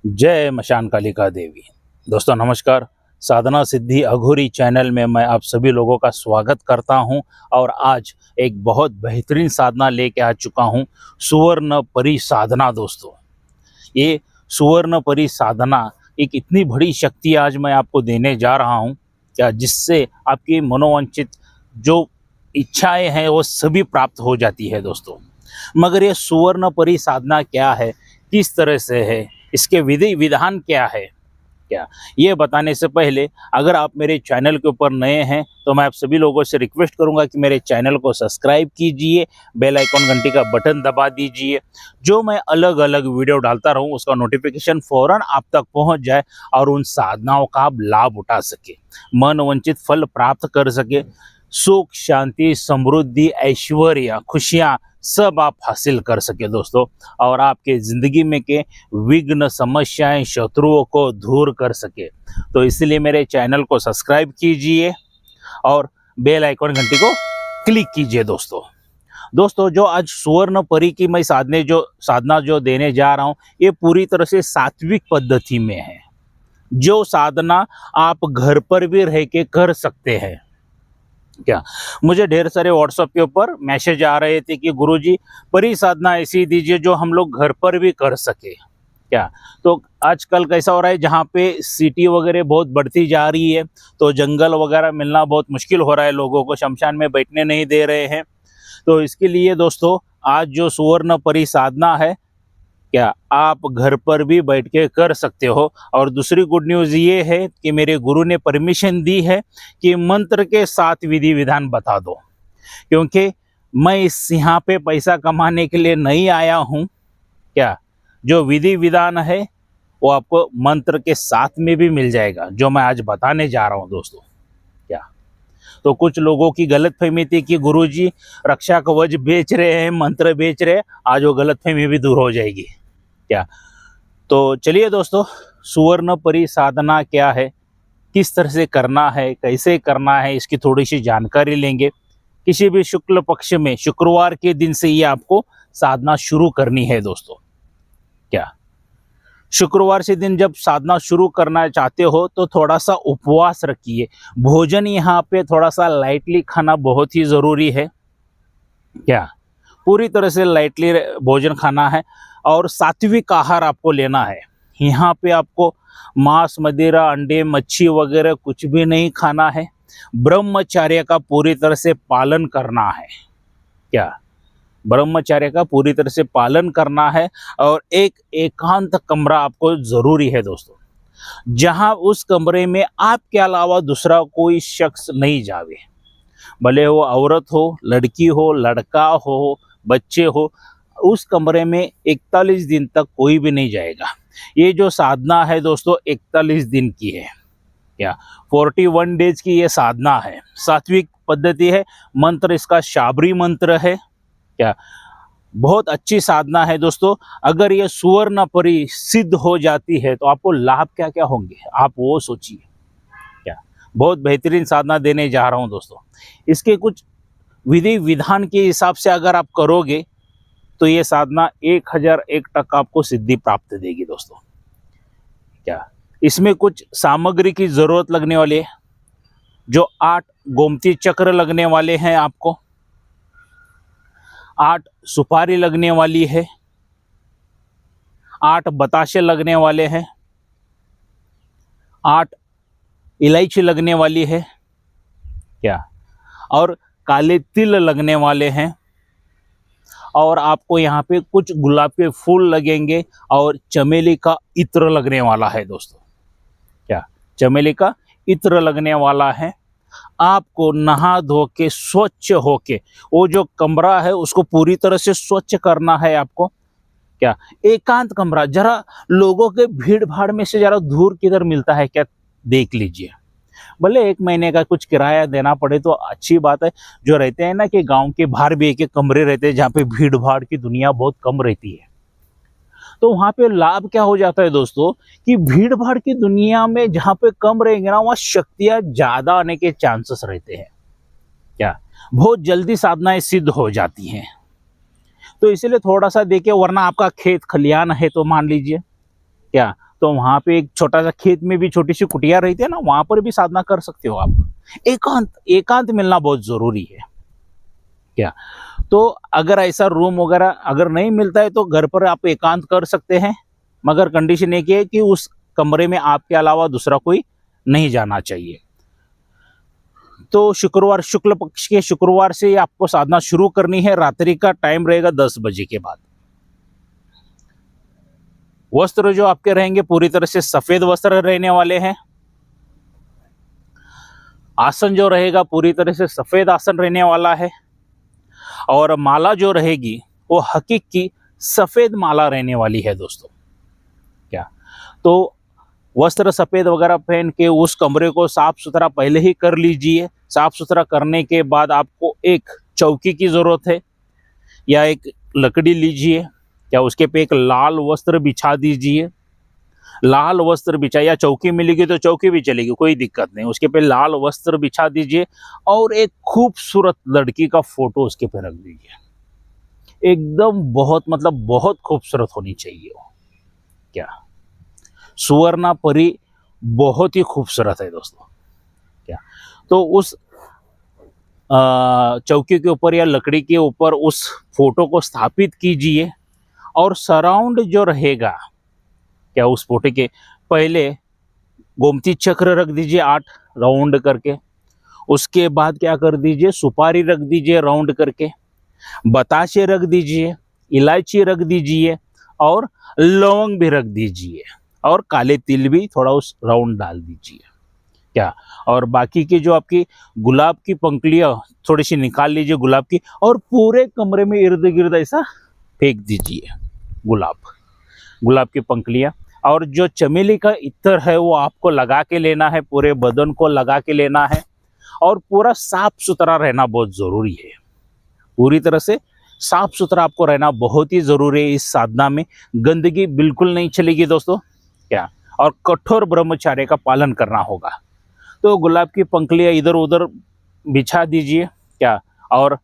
जय मशान कालिका देवी। दोस्तों नमस्कार। साधना सिद्धि अघोरी चैनल में मैं आप सभी लोगों का स्वागत करता हूं और आज एक बहुत बेहतरीन साधना लेके आ चुका हूं, सुवर्ण परी साधना। दोस्तों ये सुवर्ण परी साधना एक इतनी बड़ी शक्ति आज मैं आपको देने जा रहा हूं क्या, जिससे आपकी मनोवांछित जो इच्छाएं हैं वो सभी प्राप्त हो जाती है दोस्तों। मगर ये सुवर्ण परी साधना क्या है, किस तरह से है, इसके विधि विधान क्या है, क्या ये बताने से पहले अगर आप मेरे चैनल के ऊपर नए हैं तो मैं आप सभी लोगों से रिक्वेस्ट करूंगा कि मेरे चैनल को सब्सक्राइब कीजिए, बेल आइकॉन घंटी का बटन दबा दीजिए। जो मैं अलग अलग वीडियो डालता रहूं उसका नोटिफिकेशन फौरन आप तक पहुंच जाए और उन साधनाओं का आप लाभ उठा सके, मन वंचित फल प्राप्त कर सके, सुख शांति समृद्धि ऐश्वर्य खुशियाँ सब आप हासिल कर सके दोस्तों, और आपके ज़िंदगी में के विघ्न समस्याएं शत्रुओं को दूर कर सके। तो इसलिए मेरे चैनल को सब्सक्राइब कीजिए और बेल आइकॉन घंटी को क्लिक कीजिए दोस्तों जो आज सुवर्ण परी की मैं साधना जो देने जा रहा हूँ ये पूरी तरह से सात्विक पद्धति में है। जो साधना आप घर पर भी रह के कर सकते हैं। क्या मुझे ढेर सारे व्हाट्सएप के ऊपर मैसेज आ रहे थे कि गुरुजी परी साधना ऐसी दीजिए जो हम लोग घर पर भी कर सके। क्या तो आजकल कैसा हो रहा है, जहाँ पे सिटी वगैरह बहुत बढ़ती जा रही है तो जंगल वगैरह मिलना बहुत मुश्किल हो रहा है, लोगों को शमशान में बैठने नहीं दे रहे हैं। तो इसके लिए दोस्तों आज जो सुवर्ण परी साधना है क्या आप घर पर भी बैठ के कर सकते हो। और दूसरी गुड न्यूज़ ये है कि मेरे गुरु ने परमिशन दी है कि मंत्र के साथ विधि विधान बता दो, क्योंकि मैं इस यहाँ पे पैसा कमाने के लिए नहीं आया हूँ। क्या जो विधि विधान है वो आपको मंत्र के साथ में भी मिल जाएगा, जो मैं आज बताने जा रहा हूँ दोस्तों। क्या तो कुछ लोगों की गलतफहमी थी कि गुरुजी रक्षा कवच बेच रहे हैं, मंत्र बेच रहे हैं, आज वो गलतफहमी भी दूर हो जाएगी। क्या तो चलिए दोस्तों, सुवर्ण परी साधना क्या है, किस तरह से करना है, कैसे करना है, इसकी थोड़ी सी जानकारी लेंगे। किसी भी शुक्ल पक्ष में शुक्रवार के दिन से ये आपको साधना शुरू करनी है दोस्तों। क्या शुक्रवार से दिन जब साधना शुरू करना चाहते हो तो थोड़ा सा उपवास रखिए। भोजन यहाँ पे थोड़ा सा लाइटली खाना बहुत ही ज़रूरी है। क्या पूरी तरह से लाइटली भोजन खाना है और सात्विक आहार आपको लेना है। यहाँ पे आपको मांस मदिरा अंडे मच्छी वगैरह कुछ भी नहीं खाना है। ब्रह्मचर्य का पूरी तरह से पालन करना है। क्या ब्रह्मचर्य का पूरी तरह से पालन करना है और एक एकांत कमरा आपको ज़रूरी है दोस्तों, जहाँ उस कमरे में आपके अलावा दूसरा कोई शख्स नहीं जावे। भले वो औरत हो, लड़की हो, लड़का हो, बच्चे हो, उस कमरे में 41 दिन तक कोई भी नहीं जाएगा। ये जो साधना है दोस्तों 41 दिन की है। क्या 41 डेज की ये साधना है, सात्विक पद्धति है। मंत्र इसका शाबरी मंत्र है। क्या बहुत अच्छी साधना है दोस्तों। अगर ये सुवर्ण परी सिद्ध हो जाती है तो आपको लाभ क्या क्या होंगे आप वो सोचिए। क्या बहुत बेहतरीन साधना देने जा रहा हूँ दोस्तों। इसके कुछ विधि विधान के हिसाब से अगर आप करोगे तो ये साधना 1001% आपको सिद्धि प्राप्त देगी दोस्तों। क्या इसमें कुछ सामग्री की जरूरत लगने वाली है, जो 8 गोमती चक्र लगने वाले हैं, आपको 8 सुपारी लगने वाली है, 8 बताशे लगने वाले हैं, 8 इलायची लगने वाली है। क्या और काले तिल लगने वाले हैं, और आपको यहाँ पे कुछ गुलाब के फूल लगेंगे और चमेली का इत्र लगने वाला है दोस्तों। क्या चमेली का इत्र लगने वाला है। आपको नहा धो के स्वच्छ होके वो जो कमरा है उसको पूरी तरह से स्वच्छ करना है आपको। क्या एकांत कमरा, जरा लोगों के भीड़ भाड़ में से जरा दूर किधर मिलता है क्या देख लीजिए। भले 1 महीने का कुछ किराया देना पड़े तो अच्छी बात है। जो रहते हैं ना कि गांव के बाहर भी एक कमरे रहते हैं जहाँ पे भीड़ भाड़ की दुनिया बहुत कम रहती है, तो वहाँ पे लाभ क्या हो जाता है दोस्तों कि भीड़ भाड़ की दुनिया में जहाँ पे कम रहेंगे ना वहाँ शक्तियाँ ज़्यादा आने के चांसेस रहते हैं। क्या बहुत जल्दी साधनाएं सिद्ध हो जाती हैं। तो इसीलिए थोड़ा सा देखिए, वरना आपका खेत खलियान है तो मान लीजिए क्या तो वहां पे एक छोटा सा खेत में भी छोटी सी कुटिया रहती है ना, वहां पर भी साधना कर सकते हो आप। एकांत एकांत मिलना बहुत जरूरी है क्या। तो अगर ऐसा रूम वगैरह अगर नहीं मिलता है तो घर पर आप एकांत कर सकते हैं, मगर कंडीशन एक है कि उस कमरे में आपके अलावा दूसरा कोई नहीं जाना चाहिए। तो शुक्रवार, शुक्ल पक्ष के शुक्रवार से आपको साधना शुरू करनी है। रात्रि का टाइम रहेगा 10 बजे के बाद। वस्त्र जो आपके रहेंगे पूरी तरह से सफेद वस्त्र रहने वाले हैं। आसन जो रहेगा पूरी तरह से सफेद आसन रहने वाला है। और माला जो रहेगी वो हकीक की सफेद माला रहने वाली है दोस्तों क्या। तो वस्त्र सफेद वगैरह पहन के उस कमरे को साफ सुथरा पहले ही कर लीजिए। साफ सुथरा करने के बाद आपको एक चौकी की जरूरत है या एक लकड़ी लीजिए, या उसके पे एक लाल वस्त्र बिछा दीजिए। लाल वस्त्र बिछा, या चौकी मिलेगी तो चौकी भी चलेगी, कोई दिक्कत नहीं। उसके पे लाल वस्त्र बिछा दीजिए और एक खूबसूरत लड़की का फोटो उसके पे रख दीजिए। एकदम बहुत मतलब बहुत खूबसूरत होनी चाहिए वो क्या। सुवर्णा परी बहुत ही खूबसूरत है दोस्तों क्या। तो उस चौकी के ऊपर या लकड़ी के ऊपर उस फोटो को स्थापित कीजिए। और सराउंड जो रहेगा क्या, उस फोटो के पहले गोमती चक्र रख दीजिए 8 राउंड करके। उसके बाद क्या कर दीजिए, सुपारी रख दीजिए राउंड करके, बताशे रख दीजिए, इलायची रख दीजिए और लौंग भी रख दीजिए, और काले तिल भी थोड़ा उस राउंड डाल दीजिए क्या। और बाकी की जो आपकी गुलाब की पंखुड़ियाँ थोड़ी सी निकाल लीजिए गुलाब की, और पूरे कमरे में इर्द गिर्द ऐसा फेंक दीजिए गुलाब की पंखुड़ियाँ। और जो चमेली का इत्र है वो आपको लगा के लेना है, पूरे बदन को लगा के लेना है। और पूरा साफ सुथरा रहना बहुत जरूरी है। पूरी तरह से साफ सुथरा आपको रहना बहुत ही जरूरी है। इस साधना में गंदगी बिल्कुल नहीं चलेगी दोस्तों क्या। और कठोर ब्रह्मचर्य का पालन करना होगा। तो गुलाब की पंखुड़ियाँ इधर उधर बिछा दीजिए क्या, और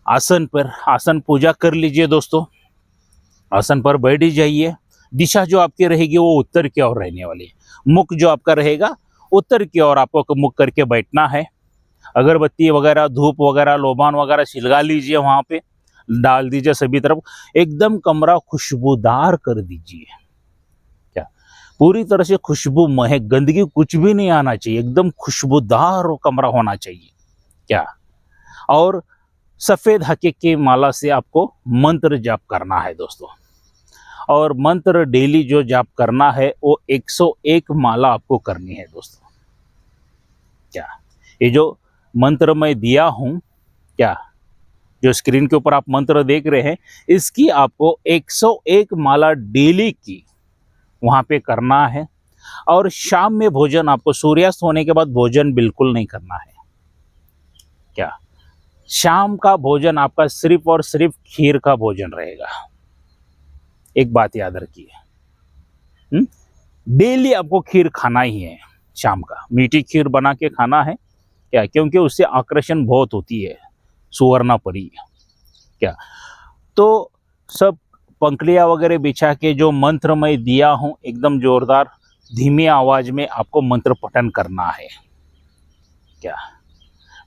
आसन पूजा कर लीजिए दोस्तों। आसन पर बैठ जाइए। दिशा जो आपकी रहेगी वो उत्तर की ओर रहने वाली है। मुख जो आपका रहेगा उत्तर की ओर आपको मुख करके बैठना है। अगरबत्ती वगैरह, धूप वगैरह, लोबान वगैरह छिलका लीजिए, वहाँ पे डाल दीजिए सभी तरफ। एकदम कमरा खुशबूदार कर दीजिए क्या। पूरी तरह से खुशबू महक, गंदगी कुछ भी नहीं आना चाहिए, एकदम खुशबूदार कमरा होना चाहिए क्या। और सफेद हकीक की माला से आपको मंत्र जाप करना है दोस्तों। और मंत्र डेली जो जाप करना है वो 101 माला आपको करनी है दोस्तों क्या। ये जो मंत्र मैं दिया हूँ क्या, जो स्क्रीन के ऊपर आप मंत्र देख रहे हैं, इसकी आपको 101 माला डेली की वहाँ पे करना है। और शाम में भोजन आपको सूर्यास्त होने के बाद भोजन बिल्कुल नहीं करना है क्या। शाम का भोजन आपका सिर्फ और सिर्फ खीर का भोजन रहेगा। एक बात याद रखिए, डेली आपको खीर खाना ही है। शाम का मीठी खीर बना के खाना है क्या, क्योंकि उससे आकर्षण बहुत होती है सुवर्णा परी क्या। तो सब पंखुड़ियाँ वगैरह बिछा के जो मंत्र मैं दिया हूँ, एकदम जोरदार धीमी आवाज में आपको मंत्र पठन करना है क्या।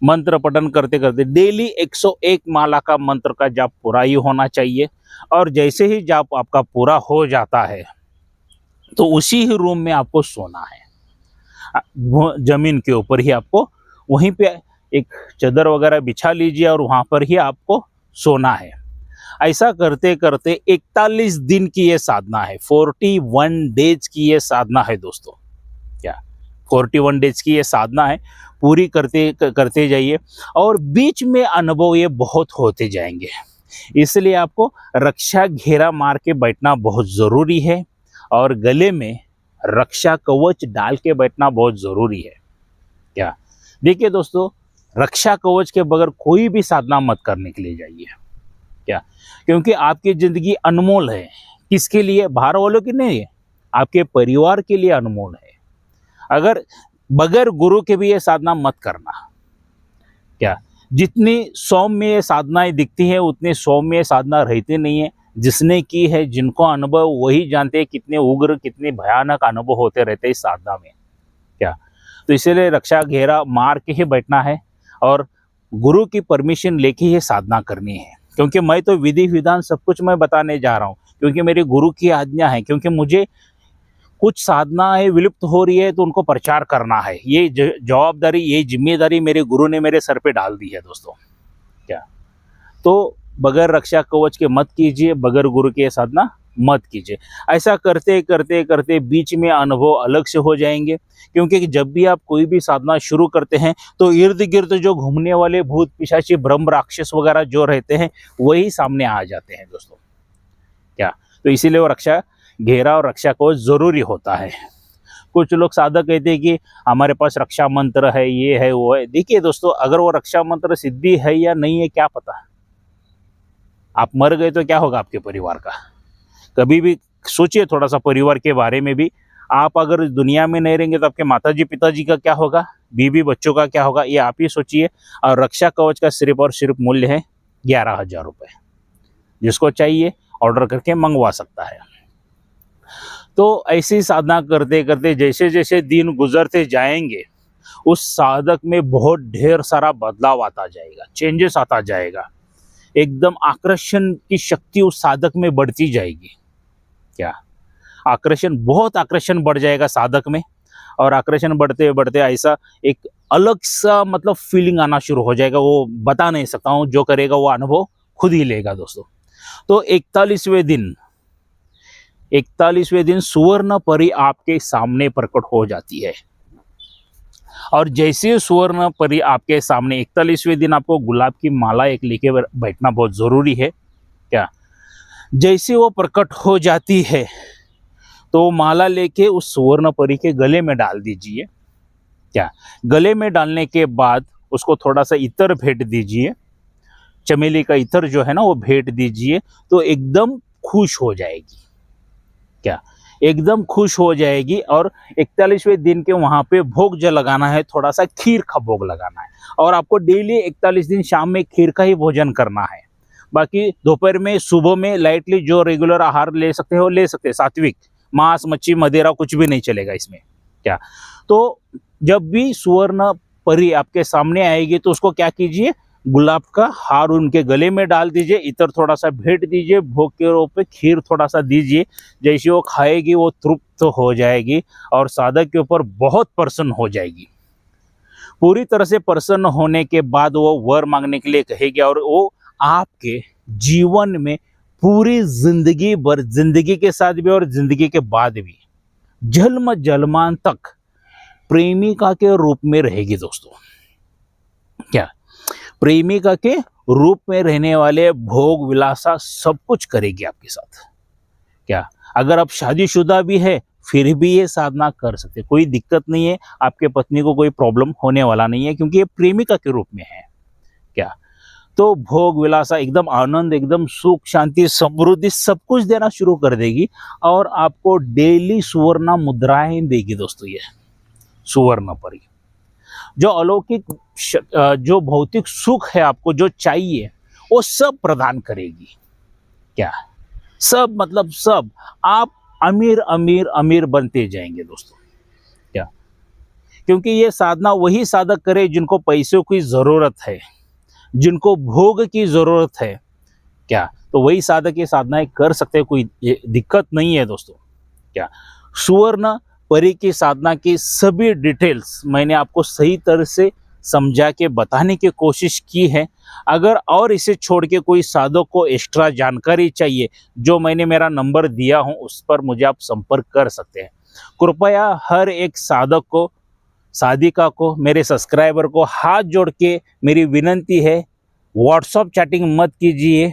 मंत्र पठन करते करते डेली 101 माला का मंत्र का जाप पूरा ही होना चाहिए। और जैसे ही जाप आपका पूरा हो जाता है तो उसी ही रूम में आपको सोना है। जमीन के ऊपर ही आपको वहीं पे एक चादर वगैरह बिछा लीजिए और वहाँ पर ही आपको सोना है। ऐसा करते करते 41 दिन की ये साधना है, 41 डेज की ये साधना है दोस्तों क्या। 41 डेज की ये साधना है, पूरी करते जाइए। और बीच में अनुभव ये बहुत होते जाएंगे, इसलिए आपको रक्षा घेरा मार के बैठना बहुत ज़रूरी है। और गले में रक्षा कवच डाल के बैठना बहुत ज़रूरी है क्या। देखिए दोस्तों, रक्षा कवच के बगैर कोई भी साधना मत करने के लिए जाइए क्या, क्योंकि आपकी ज़िंदगी अनमोल है। किसके लिए? बाहर वालों के नहीं, आपके परिवार के लिए अनमोल है। अगर बगैर गुरु के भी ये साधना मत करना क्या। जितनी सौम्य साधनाएं दिखती हैं उतनी सौम्य साधना रहती नहीं है। जिसने की है, जिनको अनुभव, वही जानते हैं कितने उग्र, कितने भयानक अनुभव होते रहते हैं इस साधना में। क्या तो इसीलिए रक्षा घेरा मार के ही बैठना है और गुरु की परमिशन लेके ही साधना करनी है। क्योंकि मैं तो विधि विधान सब कुछ मैं बताने जा रहा हूँ, क्योंकि मेरी गुरु की आज्ञा है। क्योंकि मुझे कुछ साधनाएं विलुप्त हो रही है तो उनको प्रचार करना है। ये जवाबदारी, ये जिम्मेदारी मेरे गुरु ने मेरे सर पे डाल दी है दोस्तों। क्या तो बगैर रक्षा कवच के मत कीजिए, बगैर गुरु के साधना मत कीजिए। ऐसा करते करते करते बीच में अनुभव अलग से हो जाएंगे। क्योंकि जब भी आप कोई भी साधना शुरू करते हैं तो इर्द गिर्द जो घूमने वाले भूत पिशाची ब्रह्म राक्षस वगैरह जो रहते हैं वही सामने आ जाते हैं दोस्तों। क्या तो इसीलिए वो रक्षा घेरा और रक्षा कवच जरूरी होता है। कुछ लोग साधक कहते हैं कि हमारे पास रक्षा मंत्र है, ये है वो है। देखिए दोस्तों, अगर वो रक्षा मंत्र सिद्धि है या नहीं है क्या पता। आप मर गए तो क्या होगा आपके परिवार का। कभी भी सोचिए थोड़ा सा परिवार के बारे में भी। आप अगर दुनिया में नहीं रहेंगे तो आपके माताजी पिताजी का क्या होगा, बीवी बच्चों का क्या होगा, ये आप ही सोचिए। और रक्षा कवच का सिर्फ और सिर्फ मूल्य है 11,000 रुपये। जिसको चाहिए ऑर्डर करके मंगवा सकता है। तो ऐसी साधना करते करते जैसे जैसे दिन गुजरते जाएंगे उस साधक में बहुत ढेर सारा बदलाव आता जाएगा, चेंजेस आता जाएगा। एकदम आकर्षण की शक्ति उस साधक में बढ़ती जाएगी। क्या आकर्षण, बहुत आकर्षण बढ़ जाएगा साधक में। और आकर्षण बढ़ते बढ़ते ऐसा एक अलग सा मतलब फीलिंग आना शुरू हो जाएगा। वो बता नहीं सकता हूँ, जो करेगा वो अनुभव खुद ही लेगा दोस्तों। तो 41वें दिन सुवर्ण परी आपके सामने प्रकट हो जाती है। और जैसे सुवर्ण परी आपके सामने 41वें दिन आपको गुलाब की माला एक लेके बैठना बहुत जरूरी है। क्या जैसे वो प्रकट हो जाती है तो माला लेके उस सुवर्ण परी के गले में डाल दीजिए। क्या गले में डालने के बाद उसको थोड़ा सा इत्र भेंट दीजिए, चमेली का इत्र जो है ना वो भेंट दीजिए, तो एकदम खुश हो जाएगी। क्या एकदम खुश हो जाएगी। और 41वें दिन के वहाँ पे भोग जो लगाना है, थोड़ा सा खीर का भोग लगाना है। और आपको डेली 41 दिन शाम में खीर का ही भोजन करना है। बाकी दोपहर में, सुबह में लाइटली जो रेगुलर आहार ले सकते हो ले सकते हैं। सात्विक, मांस मच्छी मदिरा कुछ भी नहीं चलेगा इसमें। क्या तो जब भी सुवर्ण परी आपके सामने आएगी तो उसको क्या कीजिए, गुलाब का हार उनके गले में डाल दीजिए, इतर थोड़ा सा भेंट दीजिए, भोग के रूप में खीर थोड़ा सा दीजिए। जैसे वो खाएगी वो तृप्त हो जाएगी और साधक के ऊपर बहुत प्रसन्न हो जाएगी। पूरी तरह से प्रसन्न होने के बाद वो वर मांगने के लिए कहेगी और वो आपके जीवन में पूरी जिंदगी भर, जिंदगी के साथ भी और जिंदगी के बाद भी जन्म जन्मान तक प्रेमिका के रूप में रहेगी दोस्तों। क्या प्रेमिका के रूप में रहने वाले भोग विलासा सब कुछ करेगी आपके साथ। क्या अगर आप शादीशुदा भी है फिर भी ये साधना कर सकते, कोई दिक्कत नहीं है। आपके पत्नी को कोई प्रॉब्लम होने वाला नहीं है क्योंकि ये प्रेमिका के रूप में है। क्या तो भोग विलासा एकदम आनंद, एकदम सुख शांति समृद्धि सब कुछ देना शुरू कर देगी। और आपको डेली सुवर्ण मुद्राएं देगी दोस्तों। ये सुवर्ण परी जो अलौकिक जो भौतिक सुख है आपको जो चाहिए वो सब प्रदान करेगी। क्या सब मतलब सब, आप अमीर अमीर अमीर बनते जाएंगे दोस्तों। क्या क्योंकि ये साधना वही साधक करे जिनको पैसों की जरूरत है, जिनको भोग की जरूरत है। क्या तो वही साधक ये साधनाएं कर सकते हैं, कोई दिक्कत नहीं है दोस्तों। क्या सुवर्ण परी की साधना की सभी डिटेल्स मैंने आपको सही तरह से समझा के बताने की कोशिश की है। अगर और इसे छोड़ के कोई साधक को एक्स्ट्रा जानकारी चाहिए, जो मैंने मेरा नंबर दिया हूं उस पर मुझे आप संपर्क कर सकते हैं। कृपया हर एक साधक को, साधिका को, मेरे सब्सक्राइबर को हाथ जोड़ के मेरी विनंती है, व्हाट्सअप चैटिंग मत कीजिए,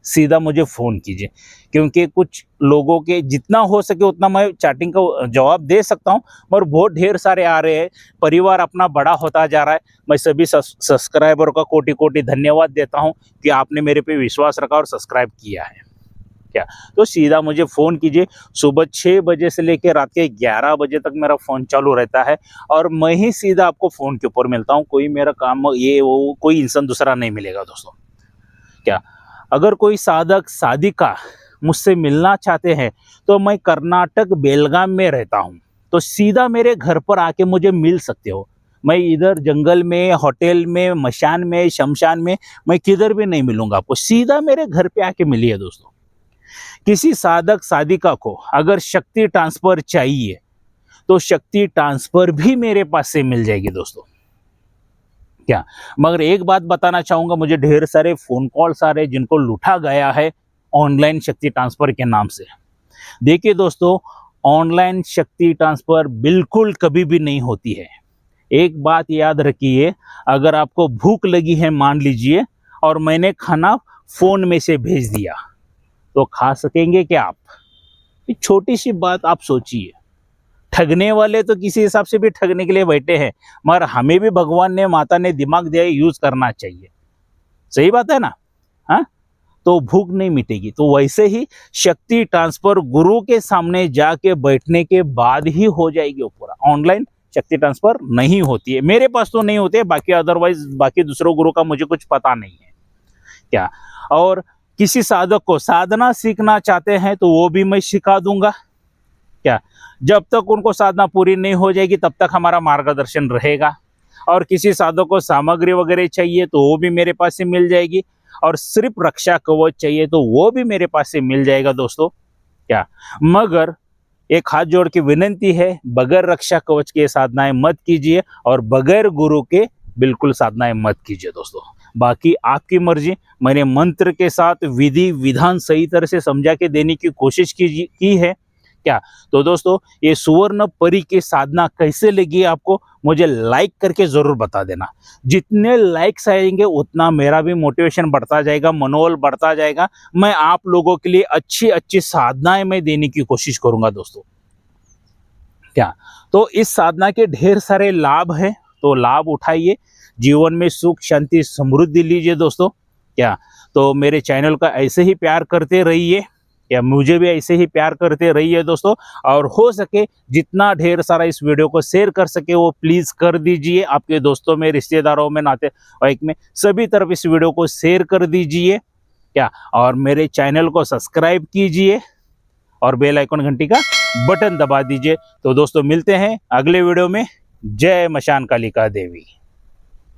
सीधा मुझे फ़ोन कीजिए। क्योंकि कुछ लोगों के जितना हो सके उतना मैं चैटिंग का जवाब दे सकता हूं, पर बहुत ढेर सारे आ रहे हैं। परिवार अपना बड़ा होता जा रहा है। मैं सभी सब्सक्राइबरों का कोटि कोटि धन्यवाद देता हूं कि आपने मेरे पे विश्वास रखा और सब्सक्राइब किया है। क्या तो सीधा मुझे फ़ोन कीजिए। सुबह 6 बजे से लेकर रात के 11 बजे तक मेरा फ़ोन चालू रहता है और मैं ही सीधा आपको फ़ोन के ऊपर मिलता हूँ। कोई मेरा काम ये वो कोई इंसान दूसरा नहीं मिलेगा दोस्तों। क्या अगर कोई साधक साधिका मुझसे मिलना चाहते हैं तो मैं कर्नाटक बेलगाम में रहता हूँ, तो सीधा मेरे घर पर आके मुझे मिल सकते हो। मैं इधर जंगल में, होटल में, मशान में, शमशान में, मैं किधर भी नहीं मिलूंगा आपको, सीधा मेरे घर पे आके मिलिए दोस्तों। किसी साधक साधिका को अगर शक्ति ट्रांसफर चाहिए तो शक्ति ट्रांसफर भी मेरे पास से मिल जाएगी दोस्तों। क्या, मगर एक बात बताना चाहूंगा, मुझे ढेर सारे फोन कॉल्स आ रहे हैं जिनको लूटा गया है ऑनलाइन शक्ति ट्रांसफर के नाम से। देखिए दोस्तों, ऑनलाइन शक्ति ट्रांसफर बिल्कुल कभी भी नहीं होती है। एक बात याद रखिए, अगर आपको भूख लगी है मान लीजिए, और मैंने खाना फोन में से भेज दिया, तो खा सकेंगे क्या आप? ये छोटी सी बात आप सोचिए। ठगने वाले तो किसी हिसाब से भी ठगने के लिए बैठे हैं, मगर हमें भी भगवान ने, माता ने दिमाग दिया है, यूज करना चाहिए। सही बात है ना? हाँ, तो भूख नहीं मिटेगी। तो वैसे ही शक्ति ट्रांसफर गुरु के सामने जाके बैठने के बाद ही हो जाएगी वो पूरा। ऑनलाइन शक्ति ट्रांसफर नहीं होती है, मेरे पास तो नहीं होते, बाकी अदरवाइज बाकी दूसरों गुरु का मुझे कुछ पता नहीं है क्या। और किसी साधक को साधना सीखना चाहते हैं तो वो भी मैं सिखा दूंगा क्या। जब तक उनको साधना पूरी नहीं हो जाएगी तब तक हमारा मार्गदर्शन रहेगा। और किसी साधक को सामग्री वगैरह चाहिए तो वो भी मेरे पास से मिल जाएगी। और सिर्फ रक्षा कवच चाहिए तो वो भी मेरे पास से मिल जाएगा दोस्तों क्या। मगर एक हाथ जोड़ के विनंती है, बगैर रक्षा कवच के साधनाएं मत कीजिए और बगैर गुरु के बिल्कुल साधनाएं मत कीजिए दोस्तों। बाकी आपकी मर्जी। मैंने मंत्र के साथ विधि विधान सही तरह से समझा के देने की कोशिश की है क्या। तो दोस्तों, ये सुवर्ण परी की साधना कैसे लगी आपको, मुझे लाइक करके जरूर बता देना। जितने लाइक्स आएंगे उतना मेरा भी मोटिवेशन बढ़ता जाएगा, मनोबल बढ़ता जाएगा। मैं आप लोगों के लिए अच्छी अच्छी साधनाएं मैं देने की कोशिश करूंगा दोस्तों क्या। तो इस साधना के ढेर सारे लाभ हैं, तो लाभ उठाइए, जीवन में सुख शांति समृद्धि लीजिए दोस्तों क्या। तो मेरे चैनल का ऐसे ही प्यार करते रहिए या मुझे भी ऐसे ही प्यार करते रहिए दोस्तों। और हो सके जितना ढेर सारा इस वीडियो को शेयर कर सके वो प्लीज़ कर दीजिए। आपके दोस्तों में, रिश्तेदारों में, नाते वाइक में, सभी तरफ इस वीडियो को शेयर कर दीजिए क्या। और मेरे चैनल को सब्सक्राइब कीजिए और बेल आइकन घंटी का बटन दबा दीजिए। तो दोस्तों, मिलते हैं अगले वीडियो में। जय मशान कालिका देवी।